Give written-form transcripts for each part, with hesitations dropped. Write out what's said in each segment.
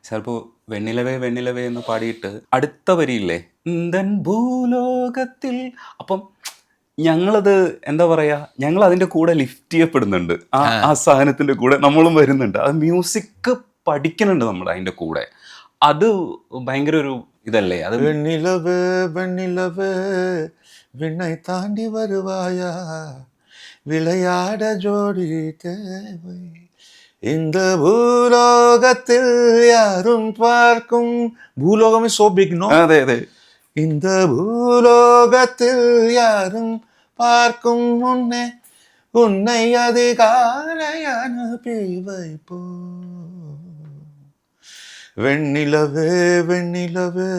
ചിലപ്പോൾ വെണ്ണിലവേ വെണ്ണിലവേ എന്ന് പാടിയിട്ട് അടുത്ത വരിയില്ലേ ഇന്ദൻ ഭൂലോകത്തിൽ, അപ്പം ഞങ്ങളത് എന്താ പറയുക, ഞങ്ങൾ അതിൻ്റെ കൂടെ ലിഫ്റ്റ് ചെയ്യപ്പെടുന്നുണ്ട്. ആ സാധനത്തിൻ്റെ കൂടെ നമ്മളും വരുന്നുണ്ട്. അത് മ്യൂസിക് പഠിക്കുന്നുണ്ട് നമ്മൾ അതിൻ്റെ കൂടെ. അത് ഭയങ്കര ഒരു ഇതല്ലേ അത്. വെണ്ണിലവ് വെണ്ണിലവ് വിണ്ണை தாண்டி வருவாயா விளையாட ஜோடி தேவை இந்த பூலோகத்தில் யாரும் பார்க்கும் பூலோகம் is so big, no? അതെ അതെ. இந்த பூலோகத்தில் யாரும் பார்க்கும் முன்னே உன்னை அதிகாலை அனுப்பி வைப்போ வெண்ணிலவே வெண்ணிலவே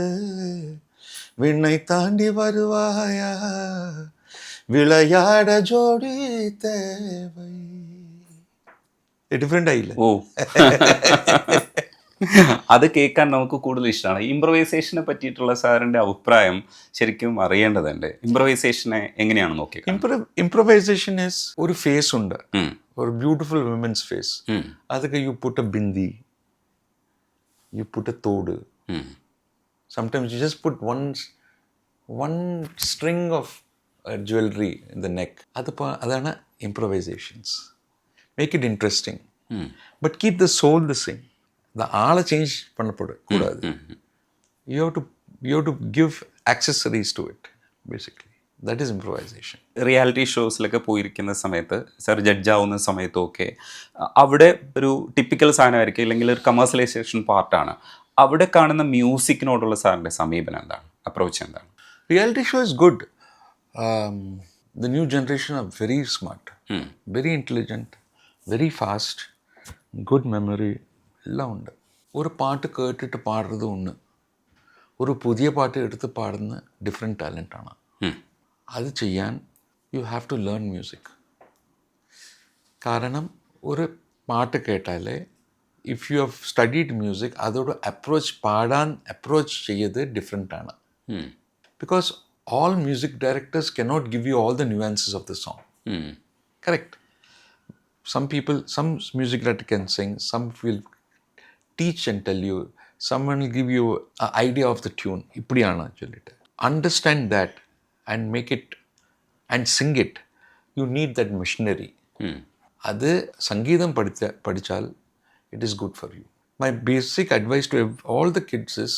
விண்ணை தாண்டி வருவாயா விளையாட ஜோடி தேவை. ഡിഫറെൻ്റ് ആയില്ല? ഓ അത് കേൾക്കാൻ നമുക്ക് കൂടുതൽ ഇഷ്ടമാണ്. ഇംപ്രവൈസേഷനെ പറ്റിയിട്ടുള്ള സാറിൻ്റെ അഭിപ്രായം ശരിക്കും അറിയേണ്ടതുണ്ട്. ഇംപ്രവൈസേഷനെ എങ്ങനെയാണ് നോക്കിയത്? ഇംപ്രവൈസേഷൻ ഈസ് ഒരു ഫേസ് ഉണ്ട്, ഒരു ബ്യൂട്ടിഫുൾ വിമൻസ് ഫേസ്. അതൊക്കെ you put a bindi, you put a തോട്. Sometimes you just put one string of jewelry in the neck. അതാണ് improvisations. Make it interesting. But keep the soul the same. The ആളെ change കൂടാതെ. You have to give accessories to it, basically. That is improvisation. Reality ഷോസിലൊക്കെ പോയിരിക്കുന്ന സമയത്ത്, sir ജഡ്ജാവുന്ന സമയത്തൊക്കെ അവിടെ ഒരു typical സാധനമായിരിക്കും, ഇല്ലെങ്കിൽ ഒരു കമേഴ്സ്യലൈസേഷൻ പാർട്ടാണ്. അവിടെ കാണുന്ന മ്യൂസിക്കിനോടുള്ള സാറിൻ്റെ സമീപനം എന്താണ്, അപ്രോച്ച് എന്താണ്? Reality show is good. The new generation are very smart, very intelligent, very fast, good memory, എല്ലാം ഉണ്ട്. ഒരു പാട്ട് കേട്ടിട്ട് പാടുന്നത് ഒന്ന്, ഒരു പുതിയ പാട്ട് എടുത്ത് പാടുന്ന ഡിഫറെൻറ്റ് ടാലൻ്റാണ്. അത് ചെയ്യാൻ you have to learn music. കാരണം ഒരു പാട്ട് കേട്ടാലേ if you have studied music അതോട് അപ്രോച്ച് ചെയ്യത് ഡിഫറെൻ്റ് ആണ്. Because all music directors cannot give you all the nuances of the song. Correct? Some music director can sing, some will teach and tell you, someone will give you an idea of the tune. ഇപ്പടിയാണ് ചൊല്ലിട്ട്. Understand that and make it and sing it. You need that machinery. അത് സംഗീതം പഠിച്ചാൽ it is good for you. My basic advice to all the kids is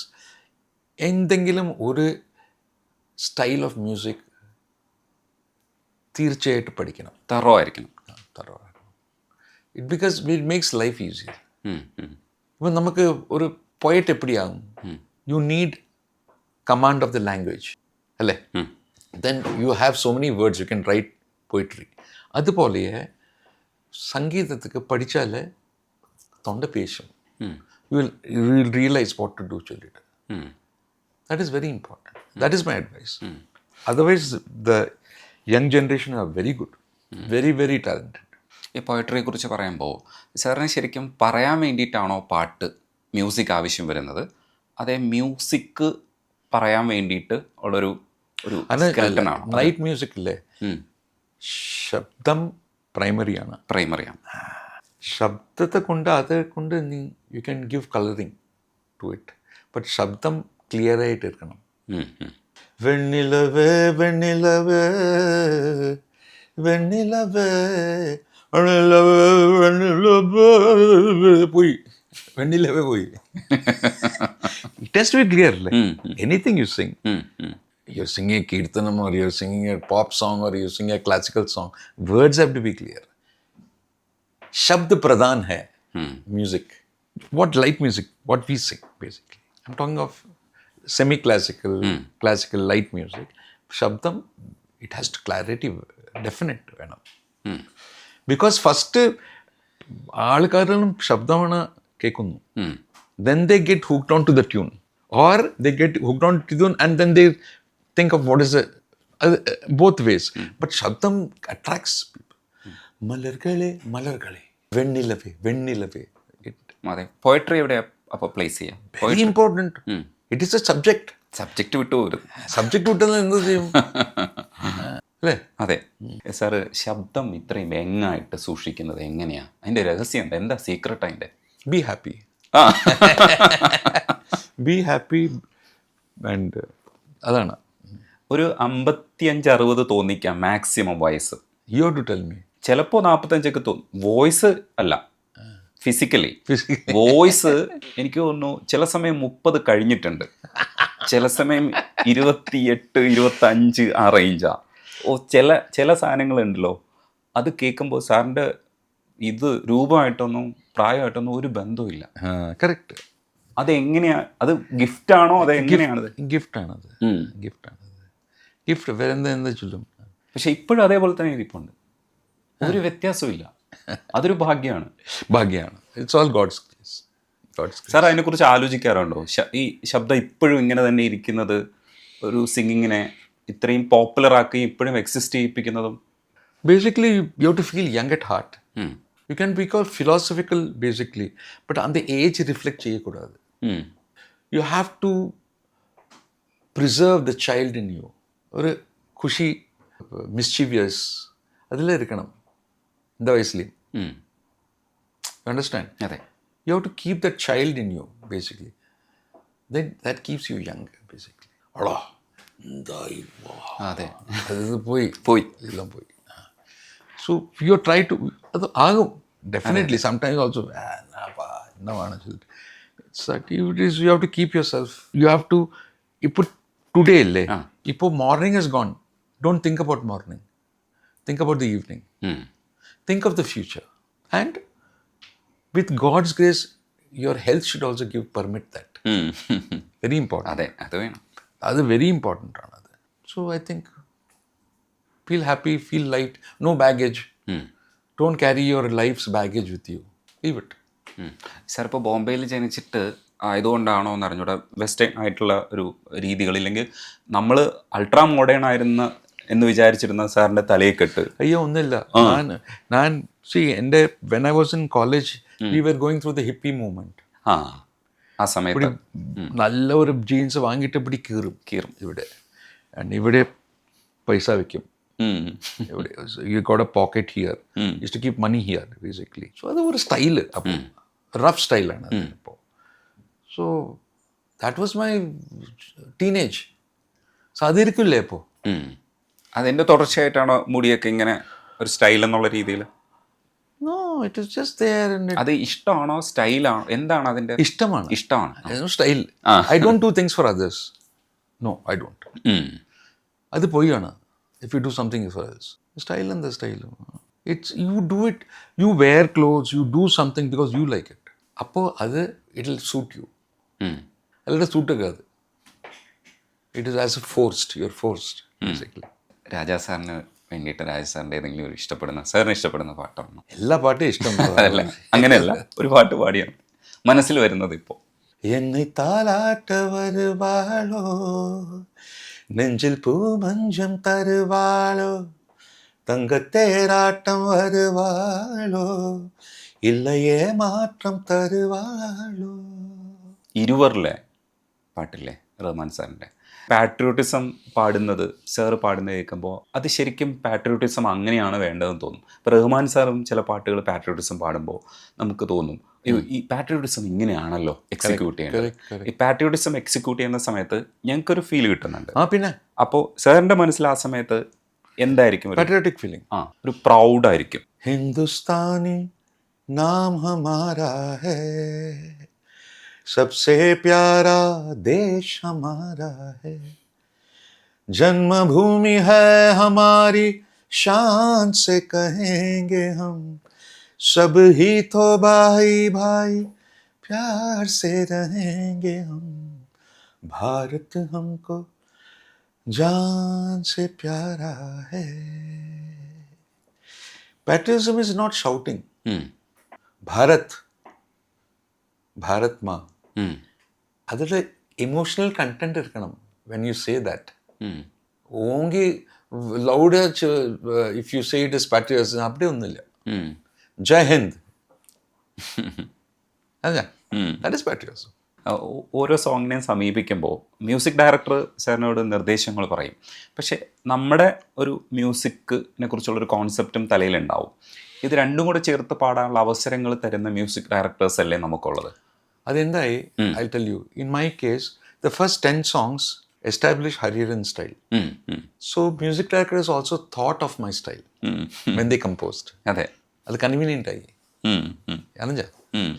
എന്തെങ്കിലും ഒരു style of music തീർച്ചയായിട്ടും പഠിക്കണം. Thorough ആയിരിക്കണം. It makes life easier. ഇപ്പം നമുക്ക് ഒരു പോയറ്റ് എപ്പിടിയാകും, you need command of the language അല്ലേ? Then you have so many words you can write poetry. അതുപോലെ സംഗീതത്തിക്ക് പഠിച്ചാൽ തൊണ്ട പേശും. You will realise what to do ചൊല്ലിട്ട്. That is very important. That is my advice. Otherwise, the young generation are very good, very, very talented. ഈ പോയട്രിയെ കുറിച്ച് പറയുമ്പോൾ സാറിന് ശരിക്കും പറയാൻ വേണ്ടിയിട്ടാണോ പാട്ട് മ്യൂസിക് ആവശ്യം വരുന്നത്, അതേ മ്യൂസിക് പറയാൻ വേണ്ടിയിട്ട് ഉള്ളൊരു സ്കെൽട്ടനാണോ? ലൈറ്റ് മ്യൂസിക് ഇല്ലേ, ശബ്ദം പ്രൈമറിയാണ്. ശബ്ദത്തെ കൊണ്ട് you can give colouring to it. But ശബ്ദം ക്ലിയർ ആയിട്ട് ഇരിക്കണം. വെണ്ണിലവേ വെണ്ണിലവേ വെണ്ണിലവേ പോയി, വെണ്ണിലവേ പോയി. It has to be clear. Anything you sing, you're singing a kirtanam or you're singing a pop song or you're singing a classical song, words have to be clear. Shabd pradhan hai music. What light music, what we sing basically. I'm talking of semi-classical, classical light music. Shabdam, it has to clarity, definite വേണം. Because first ആൾക്കാരും ശബ്ദമാണ് കേൾക്കുന്നു, then they get hooked on to the tune or they get hooked on to the tune and then they think of what is both ways. But ശബ്ദം attracts people. മലർകളെ മലർകളെ വെണ്ണിലവേ വെണ്ണിലവേ. അതെ, poetry എവിടെ അപ്പോൾ place ചെയ്യാം? Very important. It is A subject വിട്ടു വരും. Subject വിട്ടത് എന്ത് ചെയ്യും അല്ലേ? അതെ സാറ്, ശബ്ദം ഇത്രയും എങ്ങായിട്ട് സൂക്ഷിക്കുന്നത് എങ്ങനെയാണ്? അതിൻ്റെ രഹസ്യം എന്താ? സീക്രട്ട് അതിൻ്റെ? Be happy. Be happy and അതാണ്. ഒരു 55-60 തോന്നിക്കാം മാക്സിമം വയസ്സ്. You have to tell me. ചിലപ്പോൾ 45 തോന്നും. വോയിസ് അല്ല, ഫിസിക്കലി വോയിസ് എനിക്ക് തോന്നുന്നു ചില സമയം 30 കഴിഞ്ഞിട്ടുണ്ട്, ചില സമയം 28, 25 ആ റേഞ്ചാ. ചില സാധനങ്ങളുണ്ടല്ലോ, അത് കേൾക്കുമ്പോൾ സാറിൻ്റെ ഇത് രൂപമായിട്ടൊന്നും പ്രായമായിട്ടൊന്നും ഒരു ബന്ധവുമില്ല. കറക്റ്റ്. അതെങ്ങനെയാ, അത് ഗിഫ്റ്റാണോ അത് എങ്ങനെയാണത്? ഗിഫ്റ്റാണത്, ഗിഫ്റ്റ് വേറെ എന്താ ചൊല്ലും. പക്ഷെ ഇപ്പോഴും അതേപോലെ തന്നെ ഇരിപ്പുണ്ട്, ഒരു വ്യത്യാസമില്ല. അതൊരു ഭാഗ്യമാണ്. It's all God's grace. Sir അതിനെക്കുറിച്ച് ആലോചിക്കാറുണ്ടോ? ഈ ശബ്ദം ഇപ്പോഴും ഇങ്ങനെ തന്നെ ഇരിക്കുന്നത്, ഒരു സിംഗിങ്ങിനെ ഇത്രയും പോപ്പുലർ ആക്കി ഇപ്പോഴും exist ചെയ്യിപ്പിക്കുന്നതും? Basically, you have to feel young at heart. You can be called philosophical basically, but on the age reflect cheyakudadu. You have to preserve the child in you. Oru khushi, mischievous adile irukkanam indha vayasile. You understand? Ade. You have to keep that child in you basically. Then that keeps you young basically. Ada അതെ, അത് പോയി എല്ലാം പോയി. So you try to, അത് ആകും definitely. Sometimes also എന്നമാണ്. It's like you have to keep yourself. You have to, ഇപ്പോൾ today അല്ലേ, ഇപ്പോൾ morning is gone. Don't think about morning. Think about the evening. Think of the future. And with God's grace, your health should also permit that. Very important. അതെ, അത് വേണം. അത് very important ആണത്. So I think feel happy, feel light, no baggage. Don't carry your life's baggage with you, leave it. Sir ഇപ്പോൾ ബോംബെയിൽ ജനിച്ചിട്ട് ആയതുകൊണ്ടാണോ എന്ന് അറിഞ്ഞൂടെ വെസ്റ്റേൺ ആയിട്ടുള്ള ഒരു രീതികളില്ലെങ്കിൽ നമ്മൾ അൾട്രാ മോഡേൺ ആയിരുന്ന എന്ന് വിചാരിച്ചിരുന്ന സാറിൻ്റെ തലയിൽ കെട്ട്? അയ്യോ ഒന്നുമില്ല. ഞാൻ എൻ്റെ when I was in college we were going through the hippie movement. ആ സമയത്ത് നല്ല ഒരു ജീൻസ് വാങ്ങിയിട്ട് ഇവിടെ കീറും ഇവിടെ. ആൻഡ് ഇവിടെ പൈസ വെക്കും. ഇവിടെ you got a pocket here, use to keep money here basically. So അത് ഒരു സ്റ്റൈല്, അപ്പോൾ റഫ് സ്റ്റൈലാണ് ഇപ്പോൾ. So that was my teenage. So അതിരിക്കില്ലേ ഇപ്പോൾ? അതിൻ്റെ തുടർച്ചയായിട്ടാണോ മുടിയൊക്കെ ഇങ്ങനെ ഒരു സ്റ്റൈൽ എന്നുള്ള രീതിയിൽ? No, it is just there. അത് ഇഷ്ടമാണോ സ്റ്റൈലാണോ എന്താണ് അതിൻ്റെ? ഇഷ്ടമാണ്. Style. I don't do things for others. No, I don't. അത് പോയാണ്. If you do something for others, style and the style. It's you do it. You wear clothes. You do something because you like it. അപ്പോൾ അത് it will suit you. അല്ലാതെ സൂട്ടൊക്കെ it is as forced. You're forced basically. Raja സാറിന് വേണ്ടിയിട്ട് രാജ സാറിൻ്റെ ഏതെങ്കിലും ഒരു സാറിന് ഇഷ്ടപ്പെടുന്ന പാട്ടാണ്? എല്ലാ പാട്ടും ഇഷ്ടം. അതല്ല, അങ്ങനെയല്ല, ഒരു പാട്ട് പാടിയാണ് മനസ്സിൽ വരുന്നത് ഇപ്പോൾ. என்னை தாலாட்ட வருவாளோ, நெஞ்சில் பூமஞ்சம் தருவாளோ, தங்கத்தேராட்டம் வருவாளோ, இல்லையே மாற்றம் தருവാളോ. ഇരുവറിലെ പാട്ടില്ലേ റഹ്മാൻ സാറിൻ്റെ, പാട്രിയോട്ടിസം പാടുന്നത് സാറ് പാടുന്നത് കേൾക്കുമ്പോൾ അത് ശരിക്കും പാട്രിയോട്ടിസം അങ്ങനെയാണ് വേണ്ടതെന്ന് തോന്നും. ഇപ്പോൾ റഹ്മാൻ സാറും ചില പാട്ടുകൾ പാട്രിയോട്ടിസം പാടുമ്പോൾ നമുക്ക് തോന്നും ഈ പാട്രിയോട്ടിസം ഇങ്ങനെയാണല്ലോ എക്സിക്യൂട്ട് ചെയ്യേണ്ടത്. ഈ പാട്രിയോട്ടിസം എക്സിക്യൂട്ട് ചെയ്യുന്ന സമയത്ത് ഞങ്ങൾക്കൊരു ഫീൽ കിട്ടുന്നുണ്ട്. പിന്നെ അപ്പോൾ സാറിൻ്റെ മനസ്സിൽ ആ സമയത്ത് എന്തായിരിക്കും? Patriotic feeling. ഒരു പ്രൗഡായിരിക്കും. ഹിന്ദുസ്ഥാനി നാം ഹമാരാ ഹൈ, सबसे प्यारा देश हमारा है, जन्मभूमि है हमारी, शान से कहेंगे हम, सब ही तो भाई भाई प्यार से रहेंगे हम, भारत हमको जान से प्यारा है. Patriotism is not shouting. Bharat माँ, അതിൽ ഇമോഷണൽ കണ്ടന്റ് ഇരിക്കണം വെൻ യു സേ ദാറ്റ്. ഓങ്കി loud if you say it is patriotism അവിടെ ഒന്നുമില്ല. ജയ് ഹിന്ദ്, അതെ, ദാറ്റ് ഇസ് പാട്രിയോട്ടിസം. ഓരോ സോങ്ങിനെയും സമീപിക്കുമ്പോൾ മ്യൂസിക് ഡയറക്ടർ സാറിനോട് നിർദ്ദേശങ്ങൾ പറയും. പക്ഷേ നമ്മുടെ ഒരു മ്യൂസിക്കിനെ കുറിച്ചുള്ളൊരു കോൺസെപ്റ്റും തലയിലുണ്ടാവും. ഇത് രണ്ടും കൂടെ ചേർത്ത് പാടാനുള്ള അവസരങ്ങൾ തരുന്ന മ്യൂസിക് ഡയറക്ടേഴ്സ് അല്ലേ നമുക്കുള്ളത്? അതെന്തായി I tell you in my case the first 10 songs establish Hariharan style. So music director has also thought of my style when they composed. അതെ. അത് കൺവീനിയൻ്റ് ആയി അറിഞ്ഞ Mm.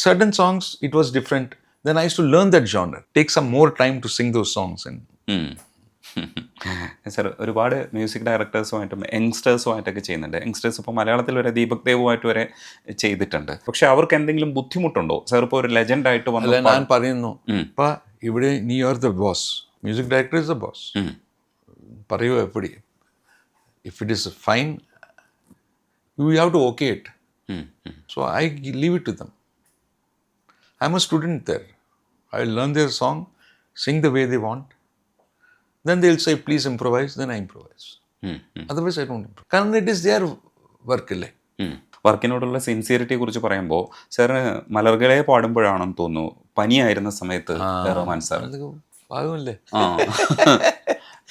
certain songs it was different. Then I used to learn that genre, take some more time to sing those songs. And sir ഒരുപാട് music ഡയറക്ടേഴ്സുമായിട്ടും യങ്സ്റ്റേഴ്സുമായിട്ടൊക്കെ ചെയ്യുന്നുണ്ട്. Youngsters ഇപ്പോൾ മലയാളത്തിൽ വരെ ദീപക് ദേവുമായിട്ട് വരെ ചെയ്തിട്ടുണ്ട്. പക്ഷെ അവർക്ക് എന്തെങ്കിലും ബുദ്ധിമുട്ടുണ്ടോ സാർ? ഇപ്പോൾ ഒരു ലെജൻഡ് ആയിട്ട് അല്ല, ഞാൻ പറയുന്നു ഇപ്പം ഇവിടെ നീ are the boss, music director is the boss. പറയൂ എപ്പടി, if it is fine you have to okay it. So I leave it to them. I'm a student there. I will learn their song, sing the way they want. Then they'll say, please improvise. Then I improvise. Otherwise, I don't improvise. Because it is their work. വർക്കിനോടുള്ള സിൻസിയറിറ്റിയെ കുറിച്ച് പറയുമ്പോൾ സാറിന് മലർകളെ പാടുമ്പോഴാണെന്ന് തോന്നുന്നു പനിയായിരുന്ന സമയത്ത് Rahman sir പാകമല്ലേ?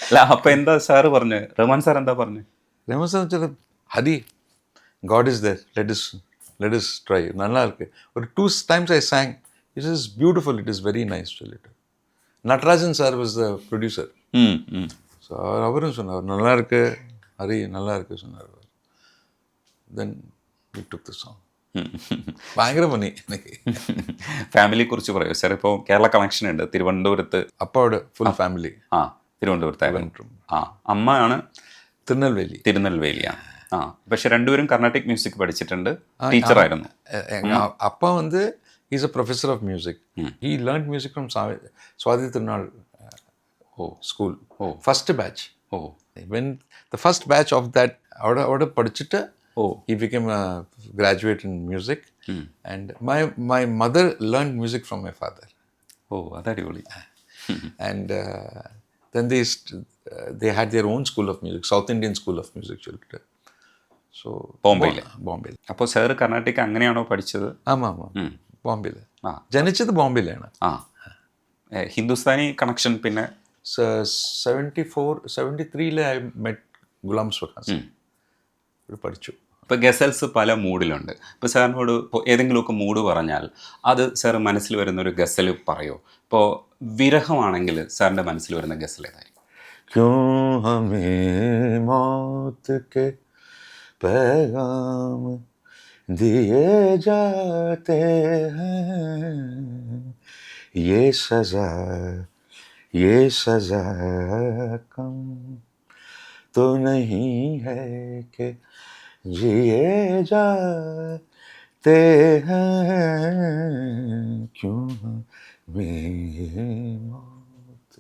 അല്ല, അപ്പം എന്താ sir പറഞ്ഞു? Rahman sir എന്താ പറഞ്ഞു? റഹ്മാൻ സാർ വെച്ചാൽ Hari, God is there. Let us try. நல்லா இருக்கு. ஒரு 2 times I sang. It is beautiful. It is very nice to listen. Natarajan sir was the producer. So அவரும் சொன்னார் நல்லா இருக்கு ஹரி, நல்லா இருக்கு சொன்னார். Then we took the song. ഭയങ്കര പണി എനിക്ക്. ഫാമിലിയെ കുറിച്ച് പറയൂ സാർ. ഇപ്പോൾ കേരള കണക്ഷൻ ഉണ്ട് തിരുവനന്തപുരത്ത്. അപ്പാവിടെ ഫുൾ ഫാമിലി. തിരുവനന്തപുരത്തായിരുന്നു. അമ്മയാണ് തിരുനെൽവേലിയാണ്. പക്ഷെ രണ്ടുപേരും കർണാട്ടിക് മ്യൂസിക് പഠിച്ചിട്ടുണ്ട്, ടീച്ചറായിരുന്നു. അപ്പ വന്ന് is a professor of music. He learn music from Swathi Thirunal school, first batch. When the first batch of that അവിടെ പഠിച്ചിട്ട് he became a graduate in music. And my mother learned music from my father. അതടിപൊളി. And then they had their own school of music, South Indian School of Music. So ബോംബെയിൽ. അപ്പോൾ sir Carnatic അങ്ങനെയാണോ പഠിച്ചത്? ആമാം, ബോംബെയിൽ. ജനിച്ചത് ബോംബെയിലാണ്. Hindustani connection പിന്നെ 73 I met Ghulam സുഹാൻ പഠിച്ചു. ഇപ്പോൾ gazelles പല മൂഡിലുണ്ട്. ഇപ്പോൾ സാറിനോട് ഇപ്പോൾ ഏതെങ്കിലുമൊക്കെ മൂഡ് പറഞ്ഞാൽ അത് സാർ മനസ്സിൽ വരുന്ന ഒരു ഗസൽ പറയോ? ഇപ്പോൾ വിരഹമാണെങ്കിൽ സാറിൻ്റെ മനസ്സിൽ വരുന്ന ഗസൽ ഏതായിരിക്കും? ക്യോं ഹമേ മൗത്ത് കെ पैगाम दिए जाते हैं, ये सजा कम तो नहीं है कि जिए जाते हैं, क्यों हमें मौत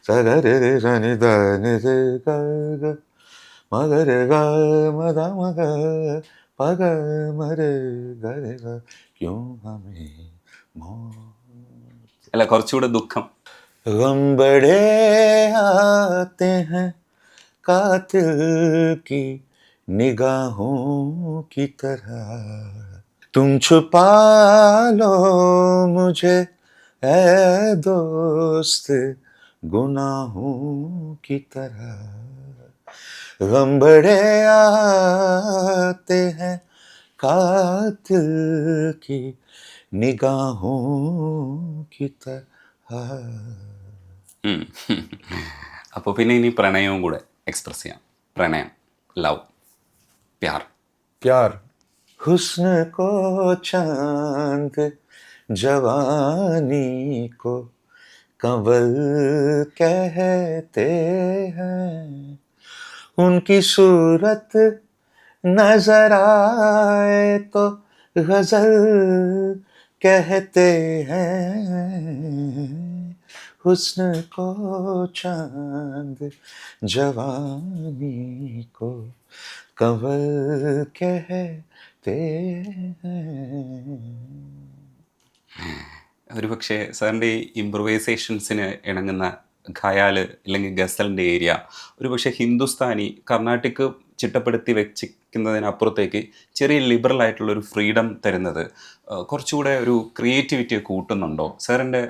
सगरे सनि दनि रे ग മഗര ഗ മദ മഗ പഗ മര ഗര ഗ ക്യോं ഹമേ മൗത്ത്. അല്ല, കുറച്ചുകൂടെ ദുഃഖം. ഗം ബഡേ ആത്തെ ഹൈ കാതിൽ की निगाहों की तरह, तुम छुपा लो मुझे ऐ दोस्त गुनाहों की तरह. गम बड़े आते हैं कातिल की निगाहों की तरह. അപ്പോൾ പിന്നെ ഇനി പ്രണയവും കൂടെ എക്സ്പ്രസ് ചെയ്യാം. പ്രണയം, ലവ്, പ്യാർ. हुस्न को चांद, जवानी को कंवल कहते हैं, उनकी सूरत नजर आए तो गजल कहते हैं. हुस्न को चांद, जवानी को कंवल कहते हैं. ഒരു പക്ഷേ സാറിൻ്റെ ഈ ഇംപ്രവൈസേഷൻസിന് ഇണങ്ങുന്ന ഖയാല് അല്ലെങ്കിൽ ഗസലിൻ്റെ ഏരിയ ഒരു പക്ഷേ ഹിന്ദുസ്ഥാനി കർണാട്ടിക് ചിട്ടപ്പെടുത്തി വെച്ചിരിക്കുന്നതിനപ്പുറത്തേക്ക് ചെറിയ ലിബറൽ ആയിട്ടുള്ളൊരു ഫ്രീഡം തരുന്നത് കുറച്ചുകൂടെ ഒരു ക്രിയേറ്റിവിറ്റിയെ കൂട്ടുന്നുണ്ടോ? സാറിൻ്റെ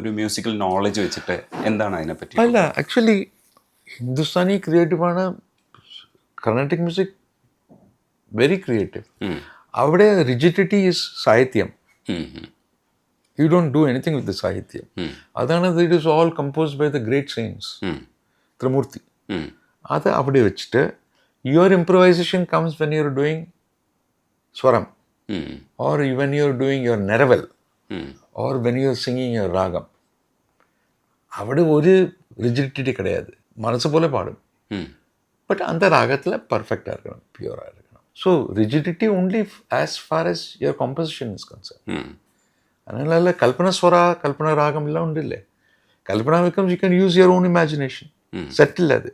ഒരു മ്യൂസിക്കൽ നോളജ് വെച്ചിട്ട് എന്താണ് അതിനെപ്പറ്റി? അല്ല, ആക്ച്വലി ഹിന്ദുസ്ഥാനി ക്രിയേറ്റീവാണ്, കർണാട്ടിക് മ്യൂസിക് വെരി ക്രിയേറ്റീവ്. അവിടെ റിജിഡിറ്റി ഈസ് സാഹിത്യം. You don't do anything with the Sahitya. അതാണ് it is all composed by the great saints. Trimurti. അത് അവിടെ വെച്ചിട്ട് your improvisation comes when you're doing Swaram. Or when you're doing your Neraval. Or when you're singing your Ragam. അവിടെ ഒരു rigidity கிடையாது, മനസ്സ് പോലെ പാടും. ബട്ട് அந்த ராகத்தில் പെർഫെക്റ്റാக இருக்கணும், പ്യുവറാக இருக்கணும். So rigidity only as far as your composition is concern. அதனால கல்பனா கல்பனா ராகம் எல்லாம் உண்டு இல்லை. Kalpana becomes you can use your own imagination. സെറ്റിൽ അത്.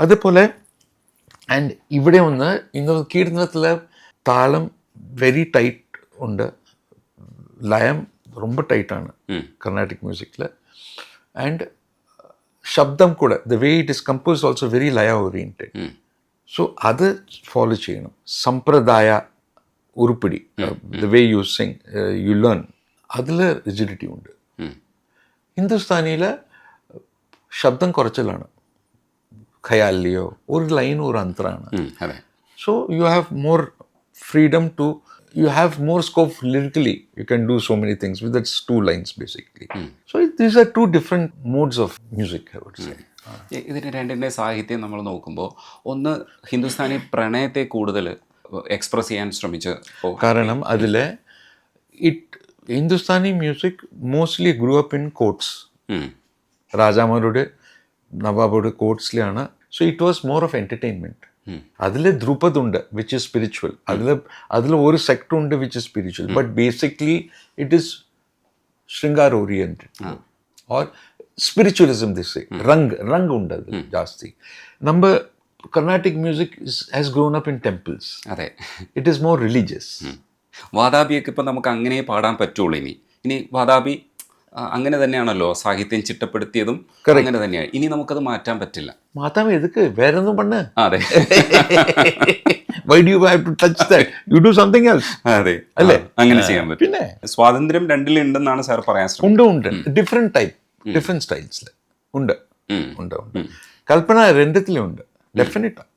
അതുപോലെ ആൻഡ് ഇവിടെ ഒന്ന് ഇന്ന് കീർത്തനത്തിൽ താളം വെരി ടൈറ്റ് ഉണ്ട്, ലയം ரொம்ப ടൈറ്റാണ് കർണാട്ടിക് മ്യൂസിക്കിൽ. ആൻഡ് ശബ്ദം കൂടെ the way it is compose also very ലയ ഓറിയൻറ്റഡ്. സോ അത് ഫോളോ ചെയ്യണം. സമ്പ്രദായ ഉരുപ്പിടി, the way you sing you learn, അതിൽ റിജിഡിറ്റി ഉണ്ട്. ഹിന്ദുസ്ഥാനിയിൽ ശബ്ദം കുറച്ചിലാണ്, ഖയാലിയോ ഒരു ലൈൻ ഒരു അന്തരാണ്. So you have more freedom to, you have more scope lyrically. You can do so many things with that's 2 lines basically. So these are 2 different modes of music, I would say. ഇതിന് രണ്ടിൻ്റെ സാഹിത്യം നമ്മൾ നോക്കുമ്പോൾ ഒന്ന് ഹിന്ദുസ്ഥാനി പ്രണയത്തെ കൂടുതൽ express ചെയ്യാൻ ശ്രമിച്ച്, കാരണം അതിൽ Hindustani music mostly grew up in courts. രാജാമാരുടെ നവാബോടെ കോട്ട്സിലാണ്. So it was more of entertainment. അതിൽ ധ്രുപദ് ഉണ്ട് വിച്ച് ഇസ് സ്പിരിച്വൽ, അതിൽ ഒരു സെക്ടർ ഉണ്ട് which is spiritual. But basically it is ശൃംഗാർ ഓറിയൻറ്റഡ് ഓർ സ്പിരിച്വലിസം. ദിസ് റംഗ് ഉണ്ട് അതിൽ ജാസ്തി. നമ്മ Carnatic music has grown up in temples. അതെ, ഇറ്റ് ഈസ് മോർ റിലീജിയസ്. വാതാപിയൊക്കെ ഇപ്പം നമുക്ക് അങ്ങനെ പാടാൻ പറ്റുള്ളൂ. ഇനി വാതാപി അങ്ങനെ തന്നെയാണല്ലോ സാഹിത്യം ചിട്ടപ്പെടുത്തിയതും, അങ്ങനെ തന്നെയാണ്. ഇനി നമുക്കത് മാറ്റാൻ പറ്റില്ല. മാറ്റാൻ എതുക്ക്, വേറൊന്നും പണ്ണ്. അതെ, why do you have to touch that? You do something else. അതെ അല്ലേ, അങ്ങനെ ചെയ്യാൻ പറ്റും. പിന്നെ സ്വാതന്ത്ര്യം രണ്ടിലുണ്ടെന്നാണ് സാർ പറയാൻ ശ്രമിച്ചത്. ഉണ്ട് ഡിഫറെന്റ് ടൈപ്പ്, ഡിഫറെന്റ് സ്റ്റൈൽസിൽ ഉണ്ട്. കൽപ്പന രണ്ടത്തിലും ഉണ്ട്, ഡെഫിനറ്റാണ്.